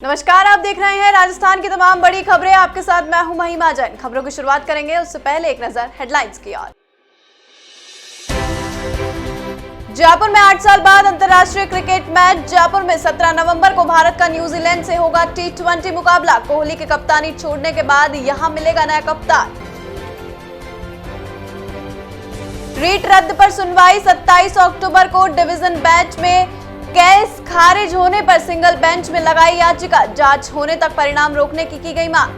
नमस्कार, आप देख रहे हैं राजस्थान की तमाम बड़ी खबरें। आपके साथ मैं हूं महिमा जैन। खबरों की शुरुआत करेंगे उससे पहले एक नजर हेडलाइंस की ओर। जयपुर में 8 साल बाद अंतर्राष्ट्रीय क्रिकेट मैच। जयपुर में 17 नवंबर को भारत का न्यूजीलैंड से होगा T20 मुकाबला। कोहली की कप्तानी छोड़ने के बाद यहां मिलेगा नया कप्तान। रीट रद्द पर सुनवाई 27 अक्टूबर को। डिवीजन बेंच में केस खारिज होने पर सिंगल बेंच में लगाई याचिका। जांच होने तक परिणाम रोकने की गई मांग।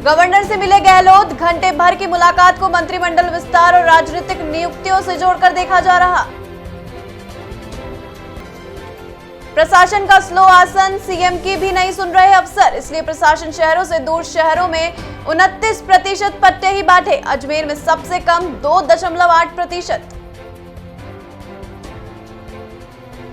गवर्नर से मिले गहलोत। घंटे भर की मुलाकात को मंत्रिमंडल विस्तार और राजनीतिक नियुक्तियों से जोड़कर देखा जा रहा। प्रशासन का स्लो आसन। सीएम की भी नहीं सुन रहे अफसर, इसलिए प्रशासन शहरों से दूर शहरों में 29% पट्टे ही बांटे। अजमेर में सबसे कम 2.8%।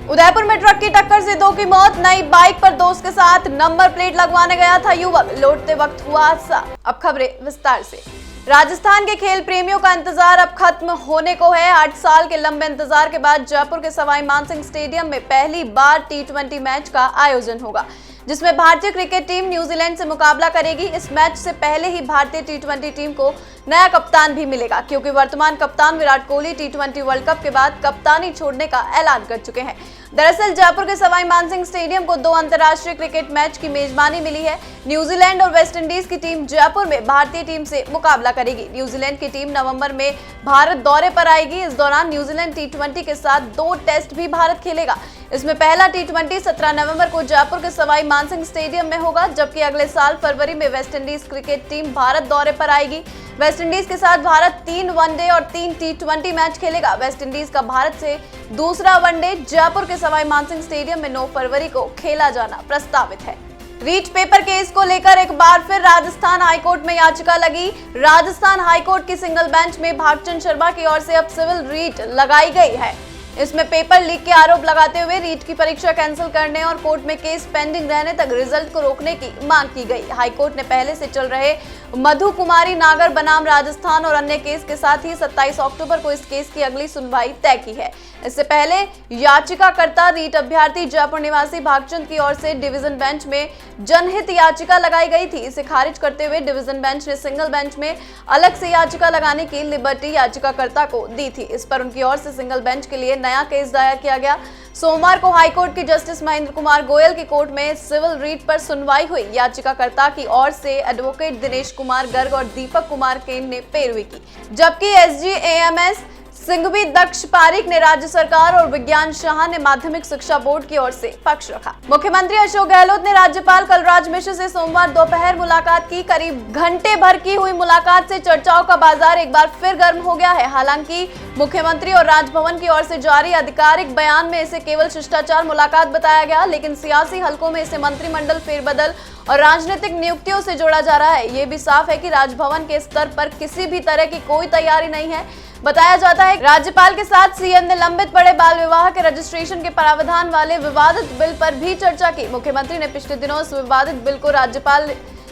उदयपुर में ट्रक की टक्कर से 2 की मौत। नई बाइक पर दोस्त के साथ नंबर प्लेट लगवाने गया था युवक, लौटते वक्त हुआ हादसा। अब खबरें विस्तार से। राजस्थान के खेल प्रेमियों का इंतजार अब खत्म होने को है। 8 साल के लंबे इंतजार के बाद जयपुर के सवाई मानसिंह स्टेडियम में पहली बार T20 मैच का आयोजन होगा, जिसमें भारतीय क्रिकेट टीम न्यूजीलैंड से मुकाबला करेगी। इस मैच से पहले ही भारतीय T20 टीम को नया कप्तान भी मिलेगा, क्योंकि वर्तमान कप्तान Virat Kohli T20 world cup के बाद कप्तानी छोड़ने का ऐलान कर चुके हैं। दरअसल जयपुर के सवाई मानसिंह स्टेडियम को 2 अंतर्राष्ट्रीय क्रिकेट मैच की मेजबानी मिली है। न्यूजीलैंड और वेस्टइंडीज की टीम जयपुर में भारतीय टीम से मुकाबला करेगी। न्यूजीलैंड की टीम नवंबर में भारत दौरे पर आएगी। इस दौरान न्यूजीलैंड T20 के साथ 2 टेस्ट भी भारत खेलेगा। इसमें पहला T20 17 नवंबर को जयपुर के सवाई मानसिंह स्टेडियम में होगा, जबकि अगले साल फरवरी में वेस्टइंडीज क्रिकेट टीम भारत दौरे पर आएगी। वेस्टइंडीज के साथ भारत 3 वनडे और 3 T20 मैच खेलेगा। वेस्टइंडीज का भारत से दूसरा वनडे जयपुर के सवाई मानसिंह स्टेडियम में 9 फरवरी को खेला जाना प्रस्तावित है। रीट पेपर केस को लेकर एक बार फिर राजस्थान हाईकोर्ट में याचिका लगी। राजस्थान हाईकोर्ट की सिंगल बेंच में भागचंद शर्मा की ओर से अब सिविल रीट लगाई गई है। इसमें पेपर लीक के आरोप लगाते हुए रीट की परीक्षा कैंसिल करने और कोर्ट में केस पेंडिंग रहने तक रिजल्ट को रोकने की मांग की गई। हाईकोर्ट ने पहले से चल रहे मधु कुमारी नागर बनाम राजस्थान और अन्य केस के साथ ही 27 अक्टूबर को इस केस की अगली सुनवाई तय की है। इससे पहले याचिकाकर्ता रीट अभ्यर्थी जयपुर निवासी भागचंद की ओर से डिवीजन बेंच में जनहित याचिका लगाई गई थी। इसे खारिज करते हुए डिवीजन बेंच ने सिंगल बेंच में अलग से याचिका लगाने की लिबर्टी याचिकाकर्ता को दी थी। इस पर उनकी ओर से सिंगल बेंच के लिए नया केस दायर किया गया। सोमवार को हाईकोर्ट की जस्टिस महेंद्र कुमार गोयल की कोर्ट में सिविल रीट पर सुनवाई हुई। याचिकाकर्ता की ओर से एडवोकेट दिनेश कुमार गर्ग और दीपक कुमार केन ने पैरवी की, जबकि SGAMS सिंघवी दक्ष पारीक ने राज्य सरकार और विज्ञान शाह ने माध्यमिक शिक्षा बोर्ड की ओर से पक्ष रखा। मुख्यमंत्री अशोक गहलोत ने राज्यपाल कलराज मिश्र से सोमवार दोपहर मुलाकात की। करीब घंटे भर की हुई मुलाकात से चर्चाओं का बाजार एक बार फिर गर्म हो गया है। हालांकि मुख्यमंत्री और राजभवन की ओर से जारी आधिकारिक बयान में इसे केवल शिष्टाचार मुलाकात बताया गया, लेकिन सियासी हलकों में इसे मंत्रिमंडल फेरबदल और राजनीतिक नियुक्तियों से जोड़ा जा रहा है। ये भी साफ है कि राजभवन के स्तर पर किसी भी तरह की कोई तैयारी नहीं है। बताया जाता है राज्यपाल के साथ सीएम ने लंबित पड़े बाल विवाह के रजिस्ट्रेशन के प्रावधान वाले विवादित बिल पर भी चर्चा की। मुख्यमंत्री ने पिछले दिनों इस विवादित बिल को राज्यपाल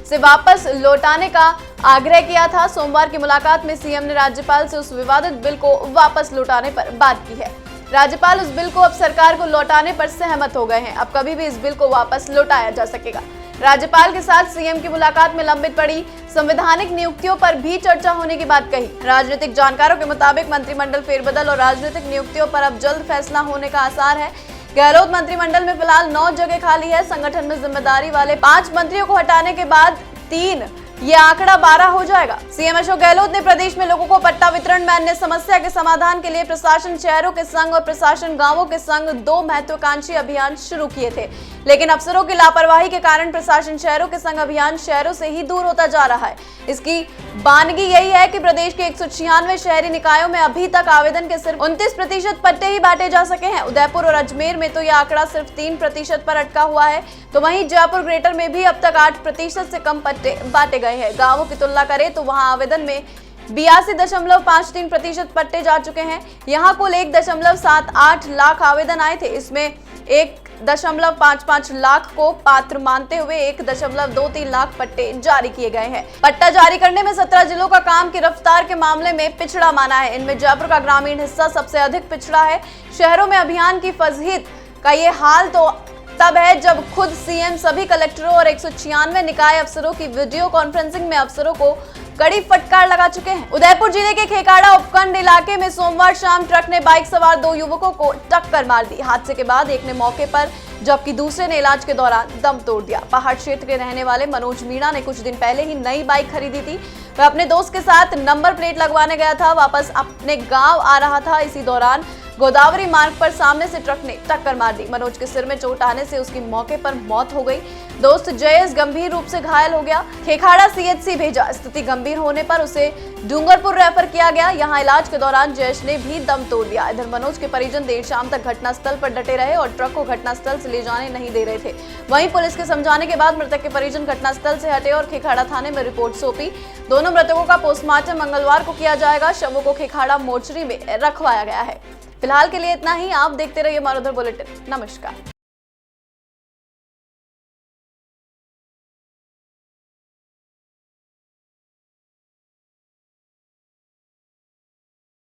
से वापस लौटाने का आग्रह किया था। सोमवार की मुलाकात में सीएम ने राज्यपाल से उस विवादित बिल को वापस लौटाने पर बात की है। राज्यपाल उस बिल को अब सरकार को लौटाने पर सहमत हो गए हैं। अब कभी भी इस बिल को वापस लौटाया जा सकेगा। राज्यपाल के साथ सीएम की मुलाकात में लंबित पड़ी संवैधानिक नियुक्तियों पर भी चर्चा होने की बात कही। राजनीतिक जानकारों के मुताबिक मंत्रिमंडल फेरबदल और राजनीतिक नियुक्तियों पर अब जल्द फैसला होने का आसार है। गहलोत मंत्रिमंडल में फिलहाल 9 जगह खाली है। संगठन में जिम्मेदारी वाले 5 मंत्रियों को हटाने के बाद 3 ये आंकड़ा 12 हो जाएगा। सीएम अशोक गहलोत ने प्रदेश में लोगों को पट्टा वितरण में अन्य समस्या के समाधान के लिए प्रशासन शहरों के संग और प्रशासन गांवों के संग 2 महत्वाकांक्षी अभियान शुरू किए थे, लेकिन अफसरों की लापरवाही के कारण प्रशासन शहरों के संग अभियान शहरों से ही दूर होता जा रहा है। इसकी बानगी यही है कि प्रदेश के 196 शहरी निकायों में अभी तक आवेदन के सिर्फ 29% पट्टे ही बांटे जा सके हैं। उदयपुर और अजमेर में तो यह आंकड़ा सिर्फ 3% पर अटका हुआ है, तो वहीं जयपुर ग्रेटर में भी अब तक 8% से कम पट्टे बांटे गए हैं। गांवों की तुलना करें तो वहां आवेदन में 82.53% पट्टे जा चुके हैं। यहाँ कुल 1.78 लाख आवेदन आए थे। इसमें 1.55 लाख को पात्र मानते हुए 1.23 लाख पट्टे जारी किए गए हैं। पट्टा जारी करने में 17 जिलों का काम की रफ्तार के मामले में पिछड़ा माना है। इनमें जयपुर का ग्रामीण हिस्सा सबसे अधिक पिछड़ा है। शहरों में अभियान की फजीहत का ये हाल तो तब है जब खुद सीएम सभी कलेक्टरों और 196 निकाय अफसरों की वीडियो कॉन्फ्रेंसिंग में अफसरों को कड़ी फटकार लगा चुके हैं। उदयपुर जिले के खेकाड़ा उपखंड इलाके में सोमवार शाम ट्रक ने बाइक सवार 2 युवकों को टक्कर मार दी। हादसे के बाद एक ने मौके पर जबकि दूसरे ने इलाज के दौरान दम तोड़ दिया। पहाड़ क्षेत्र के रहने वाले मनोज मीणा ने कुछ दिन पहले ही नई बाइक खरीदी थी। वह अपने दोस्त के साथ नंबर प्लेट लगवाने गया था, वापस अपने गांव आ रहा था। इसी दौरान गोदावरी मार्ग पर सामने से ट्रक ने टक्कर मार दी। मनोज के सिर में चोट आने से उसकी मौके पर मौत हो गई। दोस्त जयेश गंभीर रूप से घायल हो गया। खेखाड़ा सीएचसी भेजा। स्थिति गंभीर होने पर उसे डूंगरपुर रेफर किया गया। यहां इलाज के दौरान जयेश ने भी दम तोड़ दिया। इधर मनोज के परिजन देर शाम तक घटनास्थल पर डटे रहे और ट्रक को घटनास्थल से ले जाने नहीं दे रहे थे। वहीं पुलिस के समझाने के बाद मृतक के परिजन घटनास्थल से हटे और खेखाड़ा थाने में रिपोर्ट सौंपी। दोनों मृतकों का पोस्टमार्टम मंगलवार को किया जाएगा। शवों को खेखाड़ा मोर्चरी में रखवाया गया है। फिलहाल के लिए इतना ही। आप देखते रहिए मारुधर बुलेटिन। नमस्कार।